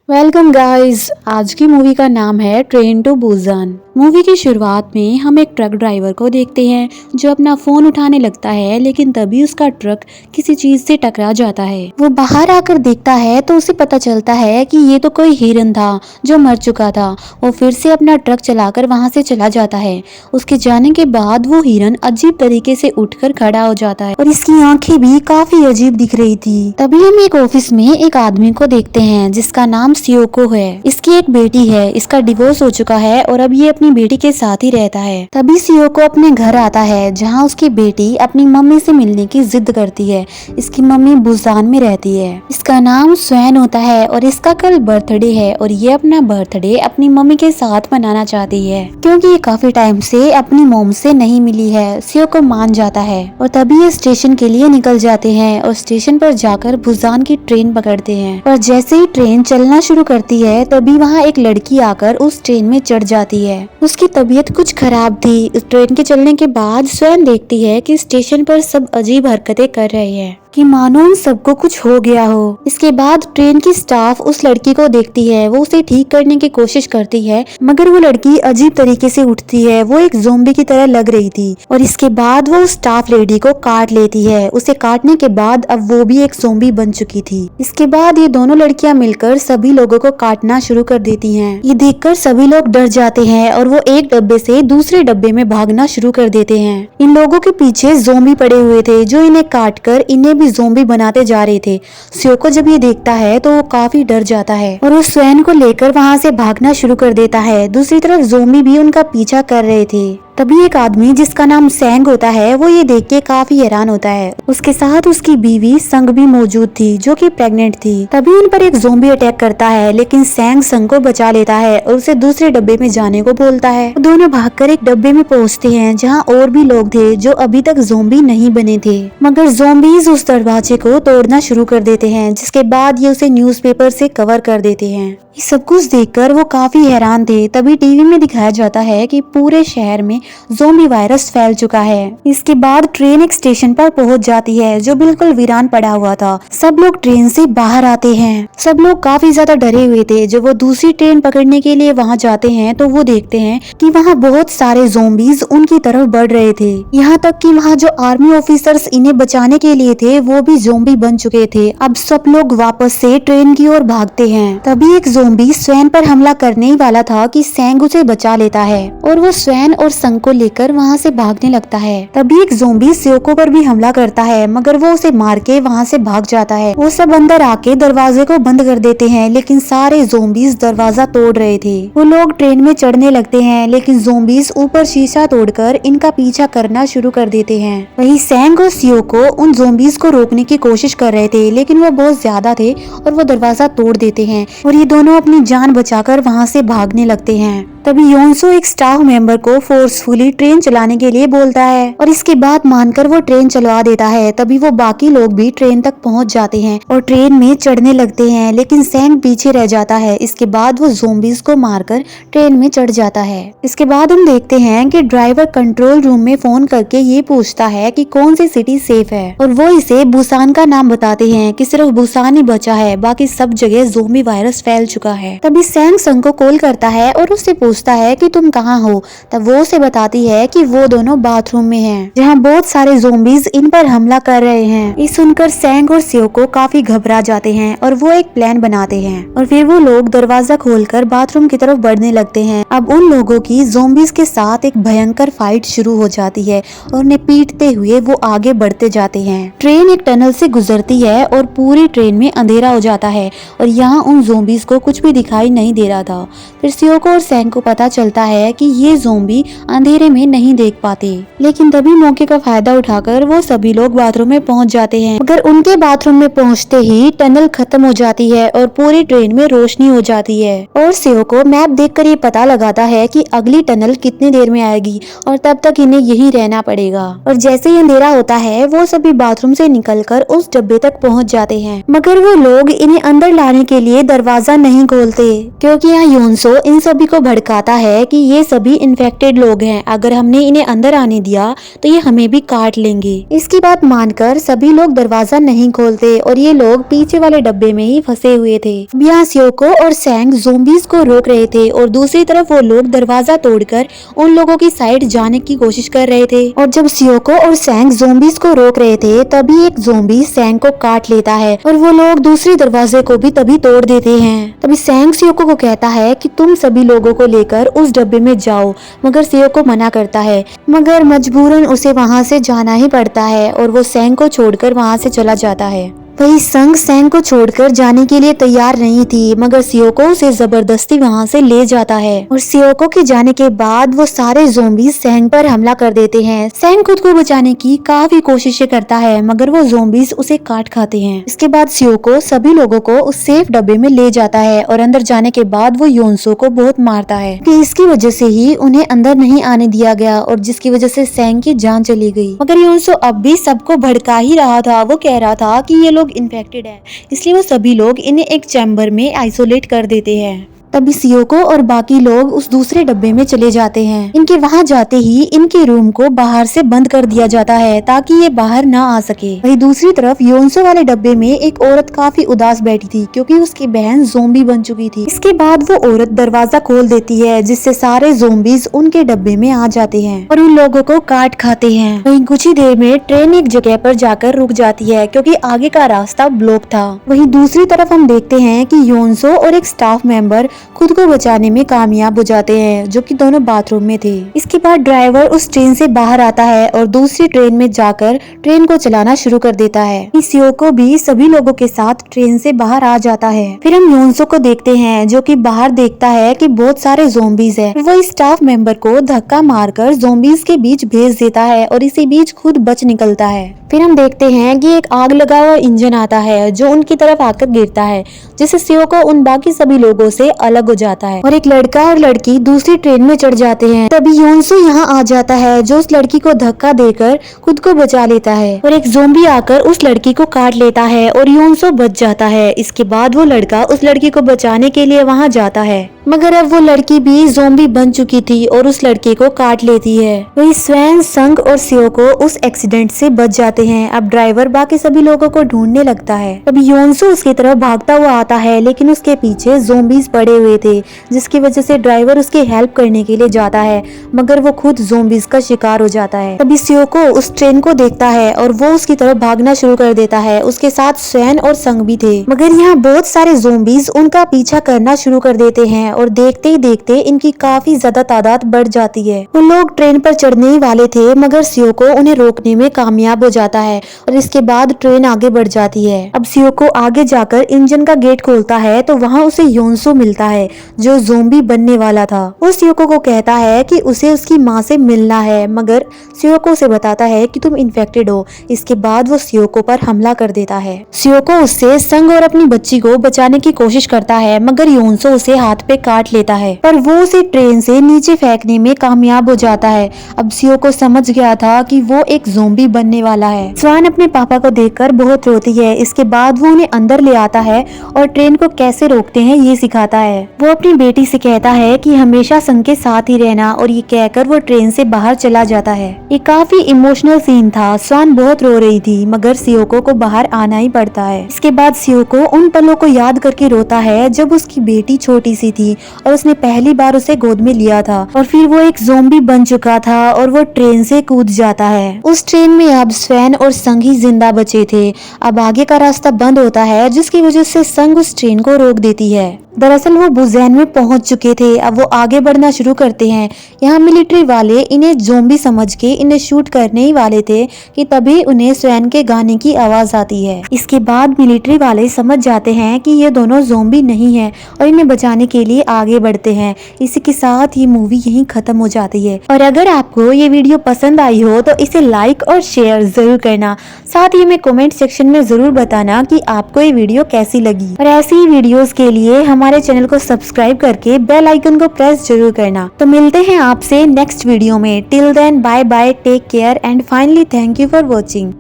Welcome guys. आज की movie का नाम है ट्रेन टू बुसान। मूवी की शुरुआत में हम एक ट्रक ड्राइवर को देखते हैं जो अपना फोन उठाने लगता है, लेकिन तभी उसका ट्रक किसी चीज से टकरा जाता है। वो बाहर आकर देखता है तो उसे पता चलता है कि ये तो कोई हिरन था जो मर चुका था। वो फिर से अपना ट्रक चलाकर वहां से चला जाता है। उसके जाने के बाद वो हिरन अजीब तरीके से उठकर खड़ा हो जाता है और इसकी आंखें भी काफी अजीब दिख रही थी। तभी हम एक ऑफिस में एक आदमी को देखते हैं जिसका नाम सियोको है। इसकी एक बेटी है, इसका डिवोर्स हो चुका है और अब ये अपनी बेटी के साथ ही रहता है। तभी सियोको अपने घर आता है जहाँ उसकी बेटी अपनी मम्मी से मिलने की जिद करती है। इसकी मम्मी बुसान में रहती है। इसका नाम स्वैन होता है और इसका कल बर्थडे है और ये अपना बर्थडे अपनी मम्मी के साथ मनाना चाहती है क्योंकि ये काफी टाइम से अपनी मॉम से नहीं मिली है। सियोको मान जाता है और तभी ये स्टेशन के लिए निकल जाते हैं और स्टेशन पर जाकर बुसान की ट्रेन पकड़ते हैं। और जैसे ही ट्रेन चलना शुरू करती है तभी वहाँ एक लड़की आकर उस ट्रेन में चढ़ जाती है। उसकी तबीयत कुछ खराब थी। इस ट्रेन के चलने के बाद स्वयं देखती है कि स्टेशन पर सब अजीब हरकतें कर रहे हैं कि मानो उन सबको कुछ हो गया हो। इसके बाद ट्रेन की स्टाफ उस लड़की को देखती है। वो उसे ठीक करने की कोशिश करती है मगर वो लड़की अजीब तरीके से उठती है। वो एक ज़ोंबी की तरह लग रही थी और इसके बाद वो उस स्टाफ लेडी को काट लेती है। उसे काटने के बाद अब वो भी एक ज़ोंबी बन चुकी थी। इसके बाद ये दोनों लड़कियां मिलकर सभी लोगों को काटना शुरू कर देती हैं। ये देखकर सभी लोग डर जाते हैं और वो एक डब्बे से दूसरे डब्बे में भागना शुरू कर देते हैं। इन लोगों के पीछे ज़ोंबी पड़े हुए थे जो इन्हें काट कर इन्हें भी ज़ोंबी बनाते जा रहे थे। सियोको जब ये देखता है तो वो काफी डर जाता है और वो स्वैन को लेकर वहाँ से भागना शुरू कर देता है। दूसरी तरफ ज़ोंबी भी उनका पीछा कर रहे थे। तभी एक आदमी जिसका नाम सैंग होता है वो ये देख के काफी हैरान होता है। उसके साथ उसकी बीवी संग भी मौजूद थी जो कि प्रेग्नेंट थी। तभी उन पर एक ज़ोंबी अटैक करता है लेकिन सैंग संग को बचा लेता है और उसे दूसरे डब्बे में जाने को बोलता है। दोनों भागकर एक डब्बे में पहुंचते हैं जहां और भी लोग थे जो अभी तक ज़ोंबी नहीं बने थे, मगर ज़ोंबीज उस दरवाजे को तोड़ना शुरू कर देते हैं जिसके बाद ये उसे न्यूज़पेपर से कवर कर देते हैं। ये सब कुछ देखकर वो काफी हैरान थे। तभी टीवी में दिखाया जाता है कि पूरे शहर में ज़ोंबी वायरस फैल चुका है। इसके बाद ट्रेन एक स्टेशन पर पहुंच जाती है जो बिल्कुल वीरान पड़ा हुआ था। सब लोग ट्रेन से बाहर आते हैं। सब लोग काफी ज्यादा डरे हुए थे। जब वो दूसरी ट्रेन पकड़ने के लिए वहां जाते हैं तो वो देखते हैं कि वहां बहुत सारे ज़ोंबीज उनकी तरफ बढ़ रहे थे। यहाँ तक कि वहाँ जो आर्मी ऑफिसर्स इन्हें बचाने के लिए थे वो भी ज़ोंबी बन चुके थे। अब सब लोग वापस से ट्रेन की ओर भागते हैं। तभी एक ज़ोंबी स्वैन पर हमला करने ही वाला था कि सैंग उसे बचा लेता है और वो स्वैन और संग को लेकर वहाँ से भागने लगता है। तभी एक ज़ोंबी सियोको पर भी हमला करता है मगर वो उसे मार के वहाँ से भाग जाता है। वो सब अंदर आके दरवाजे को बंद कर देते हैं लेकिन सारे ज़ोंबीज दरवाजा तोड़ रहे थे। वो लोग ट्रेन में चढ़ने लगते हैं लेकिन ज़ोंबीज ऊपर शीशा तोड़कर इनका पीछा करना शुरू कर देते हैं। वही सैंग और सियोको उन ज़ोंबीज को रोकने की कोशिश कर रहे थे लेकिन वो बहुत ज्यादा थे और वो दरवाजा तोड़ देते हैं और ये दोनों अपनी जान बचाकर वहाँ से भागने लगते हैं। तभी योंसो एक स्टाफ मेंबर को फोर्सफुली ट्रेन चलाने के लिए बोलता है और इसके बाद मानकर वो ट्रेन चलवा देता है। तभी वो बाकी लोग भी ट्रेन तक पहुंच जाते हैं और ट्रेन में चढ़ने लगते हैं लेकिन सैंग पीछे रह जाता है। इसके बाद वो ज़ोंबीज को मारकर ट्रेन में चढ़ जाता है। इसके बाद हम देखते हैं कि ड्राइवर कंट्रोल रूम में फोन करके ये पूछता है कि कौन सी सिटी सेफ है और वो इसे बुसान का नाम बताते हैं कि सिर्फ बुसान ही बचा है, बाकी सब जगह ज़ोंबी वायरस फैल चुका है। तभी सैंग संग को कॉल करता है और उससे पूछता है कि तुम कहाँ हो। तब वो उसे बताती है कि वो दोनों बाथरूम में हैं, जहाँ बहुत सारे ज़ोंबीज इन पर हमला कर रहे हैं। ये सुनकर सैंग और सियोको काफी घबरा जाते हैं और वो एक प्लान बनाते हैं और फिर वो लोग दरवाजा खोलकर बाथरूम की तरफ बढ़ने लगते हैं। अब उन लोगों की ज़ोंबीज के साथ एक भयंकर फाइट शुरू हो जाती है और उन्हें पीटते हुए वो आगे बढ़ते जाते हैं। ट्रेन एक टनल से गुजरती है और पूरी ट्रेन में अंधेरा हो जाता है और यहाँ उन ज़ोंबीज को कुछ भी दिखाई नहीं दे रहा था। फिर सियोको और सैंग को पता चलता है कि ये ज़ोंबी अंधेरे में नहीं देख पाते, लेकिन तभी मौके का फायदा उठाकर वो सभी लोग बाथरूम में पहुंच जाते हैं। मगर उनके बाथरूम में पहुंचते ही टनल खत्म हो जाती है और पूरी ट्रेन में रोशनी हो जाती है और सियोको मैप देखकर ये पता लगाता है कि अगली टनल कितनी देर में आएगी और तब तक इन्हें यहीं रहना पड़ेगा। और जैसे ही अंधेरा होता है वो सभी बाथरूम से निकलकर उस डब्बे तक पहुंच जाते हैं, मगर वो लोग इन्हें अंदर लाने के लिए दरवाजा नहीं खोलते क्योंकि यहाँ योंसो इन सभी को भड़का दिखाता है कि ये सभी इन्फेक्टेड लोग हैं, अगर हमने इन्हें अंदर आने दिया तो ये हमें भी काट लेंगे। इसकी बात मानकर सभी लोग दरवाजा नहीं खोलते और ये लोग पीछे वाले डब्बे में ही फंसे हुए थे। यहाँ सियोको और सैंग ज़ोंबीज को रोक रहे थे और दूसरी तरफ वो लोग दरवाजा तोड़कर उन लोगों की साइड जाने की कोशिश कर रहे थे। और जब सियोको और सैंग ज़ोंबीज को रोक रहे थे तभी एक ज़ोंबी सैंग को काट लेता है और वो लोग दूसरे दरवाजे को भी तभी तोड़ देते हैं। तभी सैंग सियोको को कहता है कि तुम सभी लोगों को लेकर उस डब्बे में जाओ, मगर सियोको मना करता है, मगर मजबूरन उसे वहाँ से जाना ही पड़ता है और वो सैंग को छोड़कर वहाँ से चला जाता है। वही संग सैंग को छोड़कर जाने के लिए तैयार नहीं थी, मगर सियोको उसे जबरदस्ती वहाँ से ले जाता है और सियोको के जाने के बाद वो सारे ज़ोंबीज सैंग पर हमला कर देते हैं। सैंग खुद को बचाने की काफी कोशिशें करता है, मगर वो ज़ोंबीज उसे काट खाते हैं। इसके बाद सियोको सभी लोगों को उस सेफ डब्बे में ले जाता है और अंदर जाने के बाद वो योनसो को बहुत मारता है कि इसकी वजह से ही उन्हें अंदर नहीं आने दिया गया और जिसकी वजह से सैंग की जान चली गई। मगर योनसो अब भी सबको भड़का ही रहा था। वो कह रहा था कि ये लोग इन्फेक्टेड है, इसलिए वो सभी लोग इन्हें एक चैम्बर में आइसोलेट कर देते हैं। तभी सियोको और बाकी लोग उस दूसरे डब्बे में चले जाते हैं। इनके वहां जाते ही इनके रूम को बाहर से बंद कर दिया जाता है ताकि ये बाहर ना आ सके। वहीं दूसरी तरफ योनसो वाले डब्बे में एक औरत काफी उदास बैठी थी क्योंकि उसकी बहन ज़ोंबी बन चुकी थी। इसके बाद वो औरत दरवाजा खोल देती है जिससे सारे ज़ोंबीज उनके डब्बे में आ जाते हैं और उन लोगों को काट खाते हैं। वहीं कुछ ही देर में ट्रेन एक जगह पर जाकर रुक जाती है क्योंकि आगे का रास्ता ब्लॉक था। वहीं दूसरी तरफ हम देखते हैं कि योनसो और एक स्टाफ मेंबर खुद को बचाने में कामयाब हो जाते हैं, जो कि दोनों बाथरूम में थे। इसके बाद ड्राइवर उस ट्रेन से बाहर आता है और दूसरी ट्रेन में जाकर ट्रेन को चलाना शुरू कर देता है। सियोको भी सभी लोगों के साथ ट्रेन से बाहर आ जाता है। फिर हम योनसो को देखते हैं जो कि बाहर देखता है कि बहुत सारे ज़ोंबीज है। वो इस स्टाफ मेंबर को धक्का मारकर ज़ोंबीज के बीच भेज देता है और इसी बीच खुद बच निकलता है। फिर हम देखते हैं कि एक आग लगा हुआ इंजन आता है जो उनकी तरफ आकर गिरता है, जिससे सियोको उन बाकी सभी लोगों से अलग हो जाता है और एक लड़का और लड़की दूसरी ट्रेन में चढ़ जाते हैं। तभी योनसो यहाँ आ जाता है जो उस लड़की को धक्का देकर खुद को बचा लेता है और एक ज़ोंबी आकर उस लड़की को काट लेता है और योनसो बच जाता है। इसके बाद वो लड़का उस लड़की को बचाने के लिए वहाँ जाता है, मगर अब वो लड़की भी ज़ोंबी बन चुकी थी और उस लड़के को काट लेती है। वही स्वैन, संग और सियोको उस एक्सीडेंट से बच जाते हैं। अब ड्राइवर बाकी सभी लोगों को ढूंढने लगता है। तभी योनसो उसकी तरफ भागता हुआ आता है, लेकिन उसके पीछे ज़ोंबीज पड़े हुए थे, जिसकी वजह से ड्राइवर उसकी हेल्प करने के लिए जाता है, मगर वो खुद ज़ोंबीज का शिकार हो जाता है। तभी सियोको उस ट्रेन को देखता है और वो उसकी तरफ भागना शुरू कर देता है। उसके साथ स्वैन और संग भी थे, मगर यहाँ बहुत सारे ज़ोंबीज उनका पीछा करना शुरू कर देते हैं और देखते ही देखते इनकी काफी ज्यादा तादाद बढ़ जाती है। वो लोग ट्रेन पर चढ़ने ही वाले थे, मगर सियोको उन्हें रोकने में कामयाब हो जाता है और इसके बाद ट्रेन आगे बढ़ जाती है। अब सियोको आगे जाकर इंजन का गेट खोलता है तो वहाँ उसे योनसो मिलता है जो ज़ोंबी बनने वाला था। वो सियोको को कहता है कि उसे उसकी माँ से मिलना है, मगर सियोको उसे बताता है कि तुम इन्फेक्टेड हो। इसके बाद वो सियोको पर हमला कर देता है। सियोको उससे संग और अपनी बच्ची को बचाने की कोशिश करता है, मगर योनसो उसे हाथ पे काट लेता है, पर वो उसे ट्रेन से नीचे फेंकने में कामयाब हो जाता है। अब सियोको समझ गया था कि वो एक ज़ोंबी बनने वाला है। स्वान अपने पापा को देखकर बहुत रोती है। इसके बाद वो उन्हें अंदर ले आता है और ट्रेन को कैसे रोकते हैं ये सिखाता है। वो अपनी बेटी से कहता है कि हमेशा संग के साथ ही रहना, और ये कहकर वो ट्रेन से बाहर चला जाता है। ये काफी इमोशनल सीन था। स्वान बहुत रो रही थी, मगर सियोको को बाहर आना ही पड़ता है। इसके बाद सियोको उन पलों को याद करके रोता है जब उसकी बेटी छोटी सी थी और उसने पहली बार उसे गोद में लिया था, और फिर वो एक ज़ोंबी बन चुका था और वो ट्रेन से कूद जाता है। उस ट्रेन में अब स्वैन और संग ही जिंदा बचे थे। अब आगे का रास्ता बंद होता है, जिसकी वजह से संग उस ट्रेन को रोक देती है। दरअसल वो बुज़ैन में पहुंच चुके थे। अब वो आगे बढ़ना शुरू करते हैं। यहाँ मिलिट्री वाले इन्हें ज़ोंबी समझ के इन्हें शूट करने ही वाले थे कि तभी उन्हें स्वैन के गाने की आवाज आती है। इसके बाद मिलिट्री वाले समझ जाते हैं कि ये दोनों ज़ोंबी नहीं है और इन्हें बचाने के लिए आगे बढ़ते हैं। इसी के साथ ये मूवी यहीं खत्म हो जाती है। और अगर आपको ये वीडियो पसंद आई हो तो इसे लाइक और शेयर जरूर करना। साथ ही हमें कमेंट सेक्शन में जरूर बताना कि आपको ये वीडियो कैसी लगी, और ऐसी ही वीडियोस के लिए हमारे चैनल को सब्सक्राइब करके बेल आइकन को प्रेस जरूर करना। तो मिलते हैं आपसे नेक्स्ट वीडियो में। Till then bye bye, take care and finally thank you for watching.